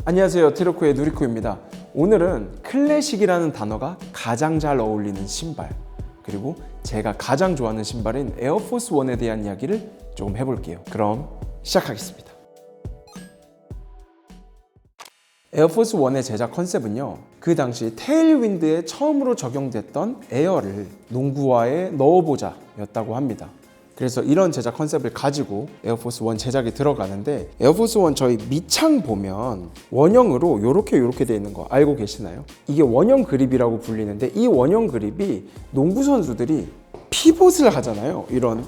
안녕하세요, 트로코의 누리코입니다. 오늘은 클래식이라는 단어가 가장 잘 어울리는 신발, 그리고 제가 가장 좋아하는 신발인 에어포스 1에 대한 이야기를 조금 해볼게요. 그럼 시작하겠습니다. 에어포스 1의 제작 컨셉은요, 그 당시 테일윈드에 처음으로 적용됐던 에어를 농구화에 넣어보자 였다고 합니다. 그래서 이런 제작 컨셉을 가지고 에어포스 1 제작에 들어가는데, 에어포스 1 저희 밑창 보면 원형으로 요렇게 돼 있는 거 알고 계시나요? 이게 원형 그립이라고 불리는데, 이 원형 그립이 농구 선수들이 피봇을 하잖아요. 이런,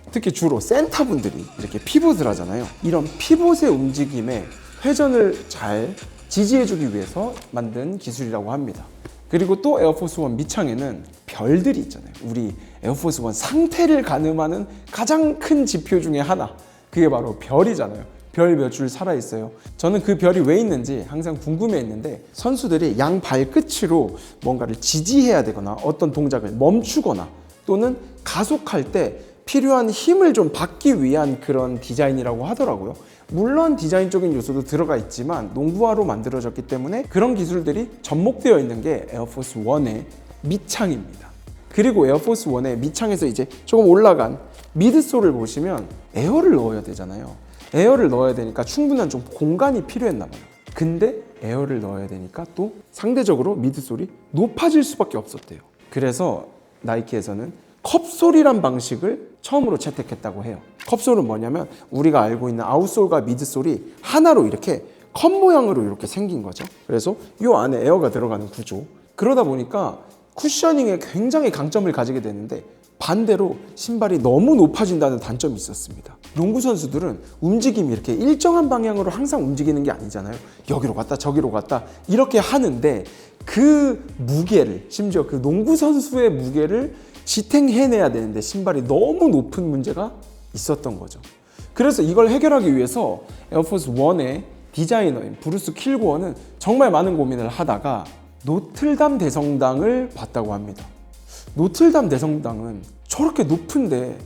특히 주로 센터분들이 이렇게 피봇을 하잖아요. 이런 피봇의 움직임에 회전을 잘 지지해주기 위해서 만든 기술이라고 합니다. 그리고 또 에어포스 1 밑창에는 별들이 있잖아요. 우리 에어포스 1 상태를 가늠하는 가장 큰 지표 중에 하나, 그게 바로 별이잖아요. 별 몇 줄 살아있어요. 저는 그 별이 왜 있는지 항상 궁금해했는데, 선수들이 양 발끝으로 뭔가를 지지해야 되거나 어떤 동작을 멈추거나 또는 가속할 때 필요한 힘을 좀 받기 위한 그런 디자인이라고 하더라고요. 물론 디자인적인 요소도 들어가 있지만 농구화로 만들어졌기 때문에 그런 기술들이 접목되어 있는 게 에어포스 1의 밑창입니다. 그리고 에어포스 1의 밑창에서 이제 조금 올라간 미드솔을 보시면 에어를 넣어야 되잖아요. 에어를 넣어야 되니까 충분한 좀 공간이 필요했나 봐요. 근데 에어를 넣어야 되니까 또 상대적으로 미드솔이 높아질 수밖에 없었대요. 그래서 나이키에서는 컵솔이란 방식을 처음으로 채택했다고 해요. 컵솔은 뭐냐면 우리가 알고 있는 아웃솔과 미드솔이 하나로 이렇게 컵 모양으로 이렇게 생긴 거죠. 그래서 이 안에 에어가 들어가는 구조. 그러다 보니까 쿠셔닝에 굉장히 강점을 가지게 되는데, 반대로 신발이 너무 높아진다는 단점이 있었습니다. 농구 선수들은 움직임이 이렇게 일정한 방향으로 항상 움직이는 게 아니잖아요. 여기로 갔다 저기로 갔다 이렇게 하는데, 그 무게를, 심지어 그 농구 선수의 무게를 지탱해내야 되는데 신발이 너무 높은 문제가 있었던 거죠. 그래서 이걸 해결하기 위해서 에어포스 1의 디자이너인 브루스 킬고어는 정말 많은 고민을 하다가 노틀담 대성당을 봤다고 합니다. 노틀담 대성당은 저렇게 높은데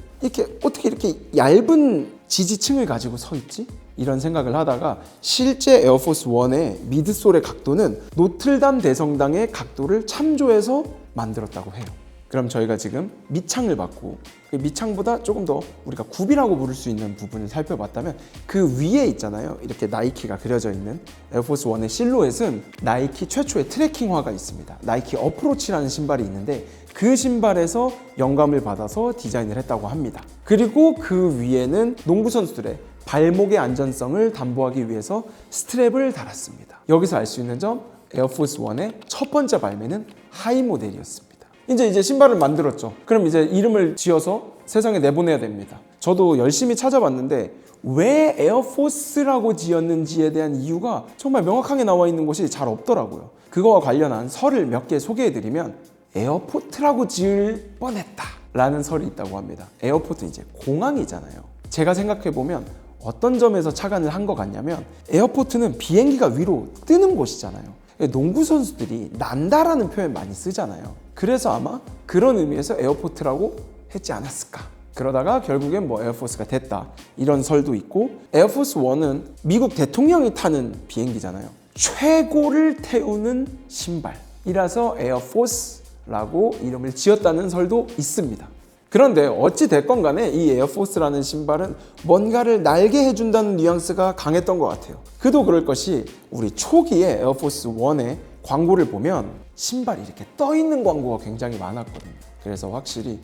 어떻게 이렇게 얇은 지지층을 가지고 서 있지? 이런 생각을 하다가 실제 에어포스 1의 미드솔의 각도는 노틀담 대성당의 각도를 참조해서 만들었다고 해요. 그럼 저희가 지금 밑창을 봤고, 그 밑창보다 조금 더 우리가 굽이라고 부를 수 있는 부분을 살펴봤다면, 그 위에 있잖아요. 이렇게 나이키가 그려져 있는 에어포스 1의 실루엣은 나이키 최초의 트래킹화가 있습니다. 나이키 어프로치라는 신발이 있는데, 그 신발에서 영감을 받아서 디자인을 했다고 합니다. 그리고 그 위에는 농구 선수들의 발목의 안전성을 담보하기 위해서 스트랩을 달았습니다. 여기서 알 수 있는 점, 에어포스 1의 첫 번째 발매는 하이 모델이었습니다. 이제 신발을 만들었죠. 그럼 이제 이름을 지어서 세상에 내보내야 됩니다. 저도 열심히 찾아봤는데 왜 에어포스라고 지었는지에 대한 이유가 정말 명확하게 나와 있는 곳이 잘 없더라고요. 그거와 관련한 설을 몇 개 소개해드리면, 에어포트라고 지을 뻔했다 라는 설이 있다고 합니다. 에어포트, 이제 공항이잖아요. 제가 생각해보면 어떤 점에서 착안을 한 것 같냐면, 에어포트는 비행기가 위로 뜨는 곳이잖아요. 농구 선수들이 난다라는 표현 많이 쓰잖아요. 그래서 아마 그런 의미에서 에어포트라고 했지 않았을까. 그러다가 결국엔 에어포스가 됐다, 이런 설도 있고, 에어포스 1은 미국 대통령이 타는 비행기잖아요. 최고를 태우는 신발이라서 에어포스라고 이름을 지었다는 설도 있습니다. 그런데 어찌 됐건 간에 이 에어포스라는 신발은 뭔가를 날게 해준다는 뉘앙스가 강했던 것 같아요. 그도 그럴 것이, 우리 초기에 에어포스 1의 광고를 보면 신발이 이렇게 떠 있는 광고가 굉장히 많았거든요. 그래서 확실히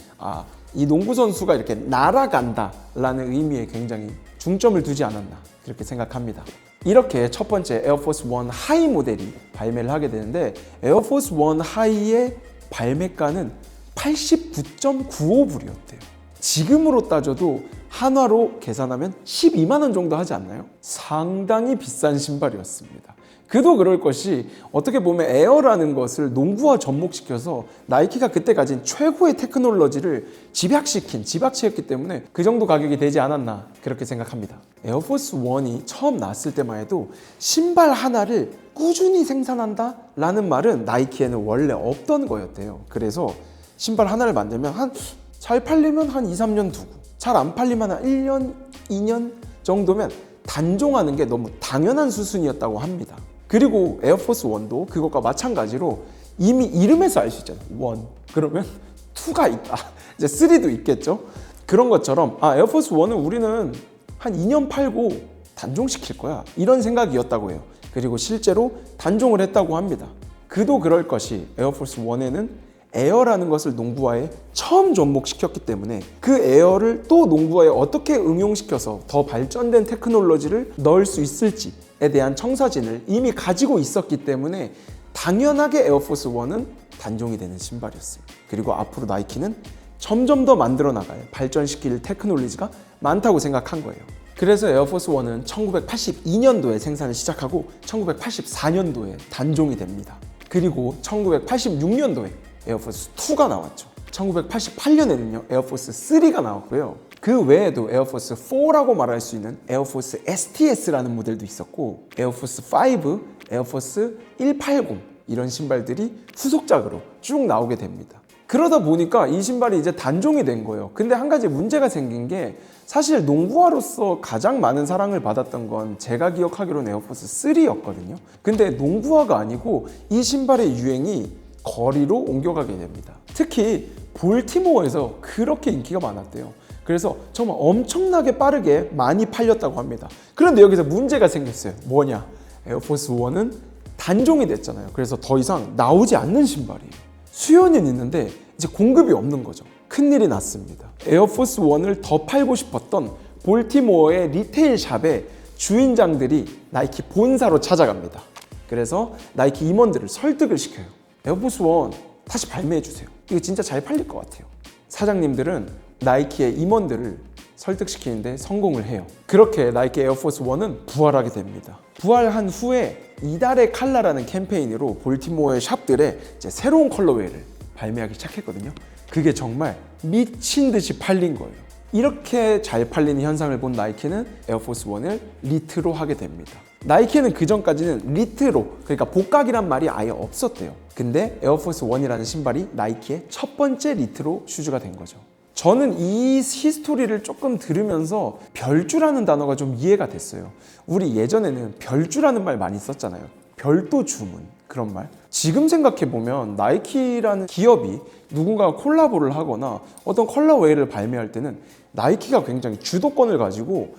이 농구 선수가 이렇게 날아간다 라는 의미에 굉장히 중점을 두지 않았나, 그렇게 생각합니다. 이렇게 첫 번째 에어포스 1 하이 모델이 발매를 하게 되는데, 에어포스 1 하이의 발매가는 89.95불이었대요. 지금으로 따져도 한화로 계산하면 12만 원 정도 하지 않나요? 상당히 비싼 신발이었습니다. 그도 그럴 것이, 어떻게 보면 에어라는 것을 농구와 접목시켜서 나이키가 그때 가진 최고의 테크놀로지를 집약시켰기 때문에 그 정도 가격이 되지 않았나, 그렇게 생각합니다. 에어포스 1이 처음 나왔을 때만 해도 신발 하나를 꾸준히 생산한다 라는 말은 나이키에는 원래 없던 거였대요. 그래서 신발 하나를 만들면 잘 팔리면 한 2, 3년 두고, 잘 안 팔리면 한 1년, 2년 정도면 단종하는 게 너무 당연한 수순이었다고 합니다. 그리고 에어포스 1도 그것과 마찬가지로 이미 이름에서 알 수 있잖아요. 1 그러면 2가 있다. 이제 3도 있겠죠. 그런 것처럼 에어포스 1은 우리는 한 2년 팔고 단종시킬 거야, 이런 생각이었다고 해요. 그리고 실제로 단종을 했다고 합니다. 그도 그럴 것이 에어포스 1에는 에어라는 것을 농구화에 처음 접목시켰기 때문에 그 에어를 또 농구화에 어떻게 응용시켜서 더 발전된 테크놀로지를 넣을 수 있을지에 대한 청사진을 이미 가지고 있었기 때문에 당연하게 에어포스 1은 단종이 되는 신발이었습니다. 그리고 앞으로 나이키는 점점 더 만들어 나갈 발전시킬 테크놀로지가 많다고 생각한 거예요. 그래서 에어포스 1은 1982년도에 생산을 시작하고 1984년도에 단종이 됩니다. 그리고 1986년도에 에어포스 2가 나왔죠. 1988년에는요 에어포스 3가 나왔고요. 그 외에도 에어포스 4라고 말할 수 있는 에어포스 STS라는 모델도 있었고, 에어포스 5, 에어포스 180 이런 신발들이 후속작으로 쭉 나오게 됩니다. 그러다 보니까 이 신발이 이제 단종이 된 거예요. 근데 한 가지 문제가 생긴 게, 사실 농구화로서 가장 많은 사랑을 받았던 건 제가 기억하기로는 에어포스 3였거든요. 근데 농구화가 아니고 이 신발의 유행이 거리로 옮겨가게 됩니다. 특히 볼티모어에서 그렇게 인기가 많았대요. 그래서 정말 엄청나게 빠르게 많이 팔렸다고 합니다. 그런데 여기서 문제가 생겼어요. 뭐냐? 에어포스 1은 단종이 됐잖아요. 그래서 더 이상 나오지 않는 신발이에요. 수요는 있는데 이제 공급이 없는 거죠. 큰일이 났습니다. 에어포스 1을 더 팔고 싶었던 볼티모어의 리테일 샵에 주인장들이 나이키 본사로 찾아갑니다. 그래서 나이키 임원들을 설득을 시켜요. 에어포스 1 다시 발매해 주세요. 이거 진짜 잘 팔릴 것 같아요. 사장님들은 나이키의 임원들을 설득시키는데 성공을 해요. 그렇게 나이키 에어포스 1은 부활하게 됩니다. 부활한 후에 이달의 칼라라는 캠페인으로 볼티모어의 샵들에 이제 새로운 컬러웨이를 발매하기 시작했거든요. 그게 정말 미친 듯이 팔린 거예요. 이렇게 잘 팔리는 현상을 본 나이키는 에어포스 1을 리트로 하게 됩니다. 나이키는 그 전까지는 리트로, 그러니까 복각이란 말이 아예 없었대요. 근데 에어포스 1이라는 신발이 나이키의 첫 번째 리트로 슈즈가 된 거죠. 저는 이 히스토리를 조금 들으면서 별주라는 단어가 좀 이해가 됐어요. 우리 예전에는 별주라는 말 많이 썼잖아요. 별도 주문, 그런 말. 지금 생각해보면 나이키라는 기업이 누군가 콜라보를 하거나 어떤 컬러웨이를 발매할 때는 나이키가 굉장히 주도권을 가지고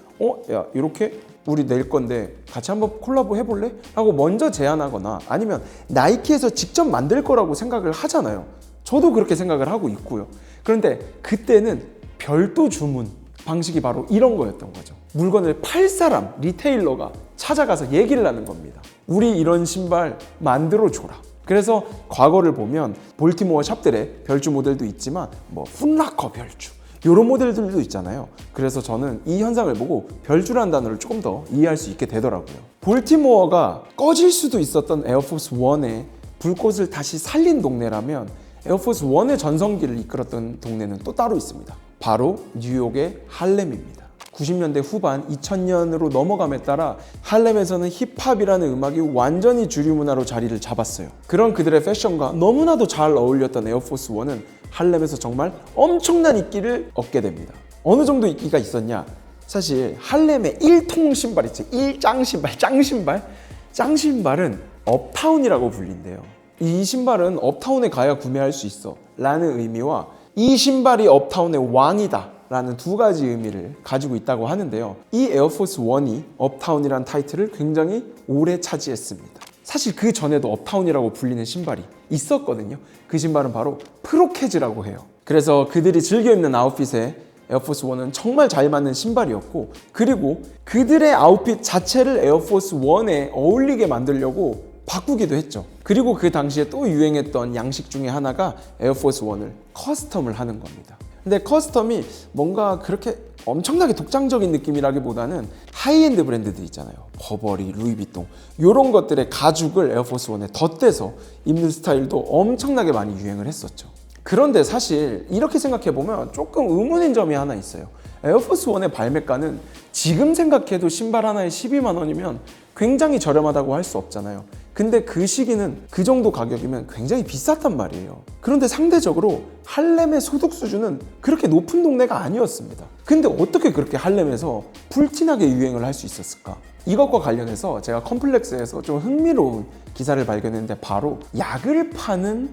야, 이렇게 우리 낼 건데 같이 한번 콜라보 해볼래? 라고 먼저 제안하거나, 아니면 나이키에서 직접 만들 거라고 생각을 하잖아요. 저도 그렇게 생각을 하고 있고요. 그런데 그때는 별도 주문 방식이 바로 이런 거였던 거죠. 물건을 팔 사람, 리테일러가 찾아가서 얘기를 하는 겁니다. 우리 이런 신발 만들어줘라. 그래서 과거를 보면 볼티모어 샵들의 별주 모델도 있지만 뭐 풋라커 별주 이런 모델들도 있잖아요. 그래서 저는 이 현상을 보고 별주라는 단어를 조금 더 이해할 수 있게 되더라고요. 볼티모어가 꺼질 수도 있었던 에어포스 1의 불꽃을 다시 살린 동네라면 에어포스 1의 전성기를 이끌었던 동네는 또 따로 있습니다. 바로 뉴욕의 할렘입니다. 90년대 후반 2000년으로 넘어감에 따라 할렘에서는 힙합이라는 음악이 완전히 주류 문화로 자리를 잡았어요. 그런 그들의 패션과 너무나도 잘 어울렸던 에어포스 1은 할렘에서 정말 엄청난 인기를 얻게 됩니다. 어느 정도 인기가 있었냐? 사실 할렘의 1통 신발 있죠. 1짱 신발, 짱 신발. 짱 신발은 업타운이라고 불린대요. 이 신발은 업타운에 가야 구매할 수 있어 라는 의미와 이 신발이 업타운의 왕이다 라는 두 가지 의미를 가지고 있다고 하는데요. 이 에어포스 1이 업타운이라는 타이틀을 굉장히 오래 차지했습니다. 사실 그 전에도 업타운이라고 불리는 신발이 있었거든요. 그 신발은 바로 프로케즈라고 해요. 그래서 그들이 즐겨 입는 아웃핏에 에어포스 1은 정말 잘 맞는 신발이었고, 그리고 그들의 아웃핏 자체를 에어포스 1에 어울리게 만들려고 바꾸기도 했죠. 그리고 그 당시에 또 유행했던 양식 중에 하나가 에어포스 1을 커스텀을 하는 겁니다. 근데 커스텀이 뭔가 그렇게 엄청나게 독창적인 느낌이라기보다는 하이엔드 브랜드들 있잖아요. 버버리, 루이비통 이런 것들의 가죽을 에어포스 1에 덧대서 입는 스타일도 엄청나게 많이 유행을 했었죠. 그런데 사실 이렇게 생각해보면 조금 의문인 점이 하나 있어요. 에어포스 1의 발매가는 지금 생각해도 신발 하나에 12만 원이면 굉장히 저렴하다고 할 수 없잖아요. 근데 그 시기는 그 정도 가격이면 굉장히 비쌌단 말이에요. 그런데 상대적으로 할렘의 소득 수준은 그렇게 높은 동네가 아니었습니다. 근데 어떻게 그렇게 할렘에서 불티나게 유행을 할 수 있었을까? 이것과 관련해서 제가 컴플렉스에서 좀 흥미로운 기사를 발견했는데, 바로 약을 파는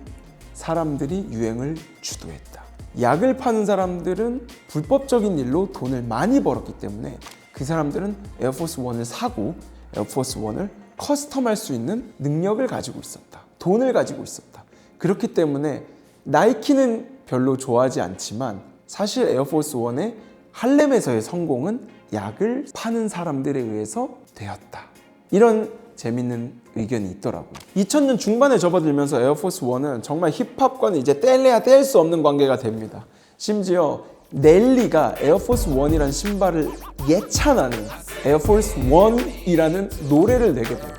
사람들이 유행을 주도했다. 약을 파는 사람들은 불법적인 일로 돈을 많이 벌었기 때문에 그 사람들은 에어포스 1을 사고 에어포스 1을 커스텀할 수 있는 능력을 가지고 있었다. 돈을 가지고 있었다. 그렇기 때문에 나이키는 별로 좋아하지 않지만 사실 에어포스 1의 할렘에서의 성공은 약을 파는 사람들에 의해서 되었다. 이런 재밌는 의견이 있더라고요. 2000년 중반에 접어들면서 에어포스 1은 정말 힙합과는 이제 뗄래야 뗄 수 없는 관계가 됩니다. 심지어 넬리가 에어포스 1이라는 신발을 예찬하는 에어포스 1이라는 노래를 내게 돼요.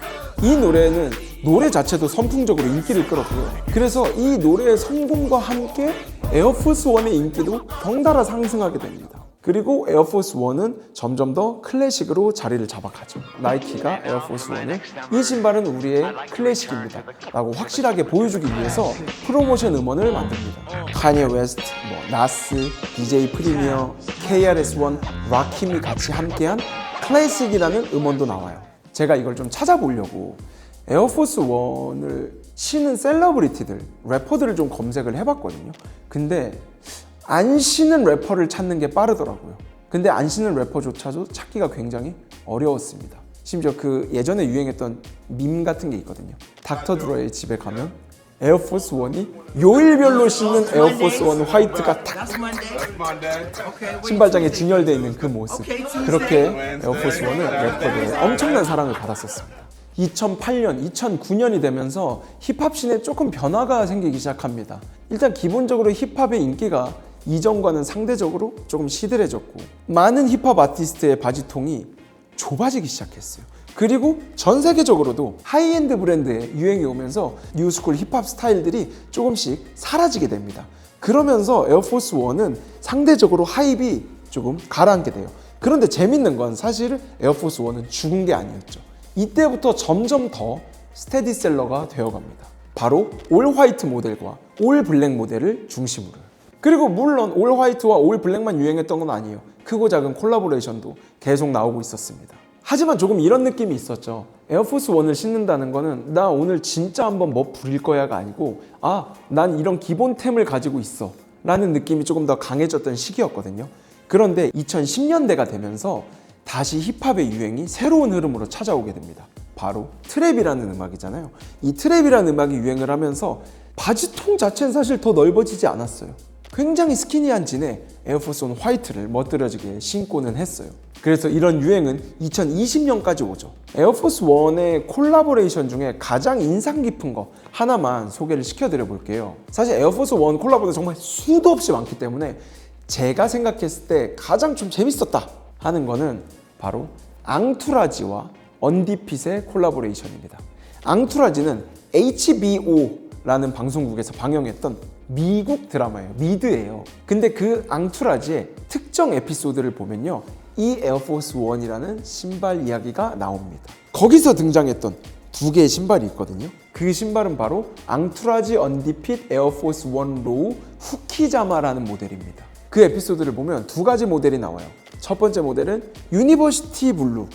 이 노래는 노래 자체도 선풍적으로 인기를 끌었고요. 그래서 이 노래의 성공과 함께 에어포스 1의 인기도 덩달아 상승하게 됩니다. 그리고 에어포스 1은 점점 더 클래식으로 자리를 잡아가죠. 나이키가 에어포스 1을 이 신발은 우리의 클래식입니다 라고 확실하게 보여주기 위해서 프로모션 음원을 만듭니다. 카니에 웨스트, 나스, DJ 프리미어, KRS-One, 라킴이 같이 함께한 클래식이라는 음원도 나와요. 제가 이걸 좀 찾아보려고 에어포스 1을 신은 셀러브리티들, 래퍼들을 좀 검색을 해봤거든요. 근데 안 신은 래퍼를 찾는 게 빠르더라고요. 근데 안 신은 래퍼조차도 찾기가 굉장히 어려웠습니다. 심지어 그 예전에 유행했던 밈 같은 게 있거든요. 닥터 드레의 집에 가면 에어포스 1이 요일별로 신는 에어포스 1 화이트가 탁탁탁 신발장에 진열되어 있는 그 모습. 그렇게 에어포스 1은 래퍼들의 엄청난 사랑을 받았었습니다. 2008년, 2009년이 되면서 힙합씬에 조금 변화가 생기기 시작합니다. 일단 기본적으로 힙합의 인기가 이전과는 상대적으로 조금 시들해졌고, 많은 힙합 아티스트의 바지통이 좁아지기 시작했어요. 그리고 전 세계적으로도 하이엔드 브랜드의 유행이 오면서 뉴스쿨 힙합 스타일들이 조금씩 사라지게 됩니다. 그러면서 에어포스 1은 상대적으로 하입이 조금 가라앉게 돼요. 그런데 재밌는 건 사실 에어포스 1은 죽은 게 아니었죠. 이때부터 점점 더 스테디셀러가 되어갑니다. 바로 올 화이트 모델과 올 블랙 모델을 중심으로. 그리고 물론 올 화이트와 올 블랙만 유행했던 건 아니에요. 크고 작은 콜라보레이션도 계속 나오고 있었습니다. 하지만 조금 이런 느낌이 있었죠. 에어포스 1을 신는다는 거는 나 오늘 진짜 한번 뭐 부릴 거야가 아니고, 난 이런 기본템을 가지고 있어 라는 느낌이 조금 더 강해졌던 시기였거든요. 그런데 2010년대가 되면서 다시 힙합의 유행이 새로운 흐름으로 찾아오게 됩니다. 바로 트랩이라는 음악이잖아요. 이 트랩이라는 음악이 유행을 하면서 바지통 자체는 사실 더 넓어지지 않았어요. 굉장히 스키니한 진에 에어포스 1 화이트를 멋들어지게 신고는 했어요. 그래서 이런 유행은 2020년까지 오죠. 에어포스 1의 콜라보레이션 중에 가장 인상 깊은 거 하나만 소개를 시켜드려 볼게요. 사실 에어포스 1 콜라보는 정말 수도 없이 많기 때문에 제가 생각했을 때 가장 좀 재밌었다 하는 거는 바로 앙투라지와 언디핏의 콜라보레이션입니다. 앙투라지는 HBO라는 방송국에서 방영했던 미국 드라마예요. 미드예요. 근데 그 앙투라지의 특정 에피소드를 보면요, 이 에어포스 1이라는 신발 이야기가 나옵니다. 거기서 등장했던 두 개의 신발이 있거든요. 그 신발은 바로 앙투라지 언디핏 에어포스 1 로우 후키자마라는 모델입니다. 그 에피소드를 보면 두 가지 모델이 나와요. 첫 번째 모델은 유니버시티 블루의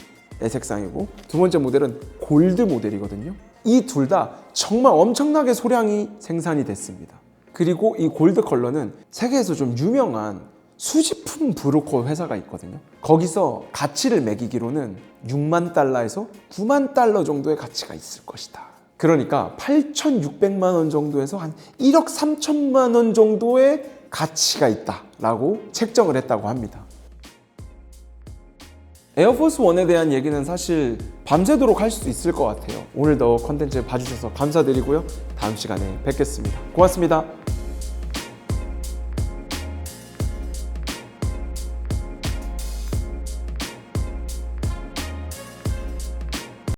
색상이고, 두 번째 모델은 골드 모델이거든요. 이 둘 다 정말 엄청나게 소량이 생산이 됐습니다. 그리고 이 골드 컬러는 세계에서 좀 유명한 수집품 브로커 회사가 있거든요. 거기서 가치를 매기기로는 6만 달러에서 9만 달러 정도의 가치가 있을 것이다. 그러니까 8,600만 원 정도에서 한 1억 3천만 원 정도의 가치가 있다라고 책정을 했다고 합니다. 에어포스 1에 대한 얘기는 사실 밤새도록 할 수도 있을 것 같아요. 오늘도 컨텐츠 봐주셔서 감사드리고요. 다음 시간에 뵙겠습니다. 고맙습니다.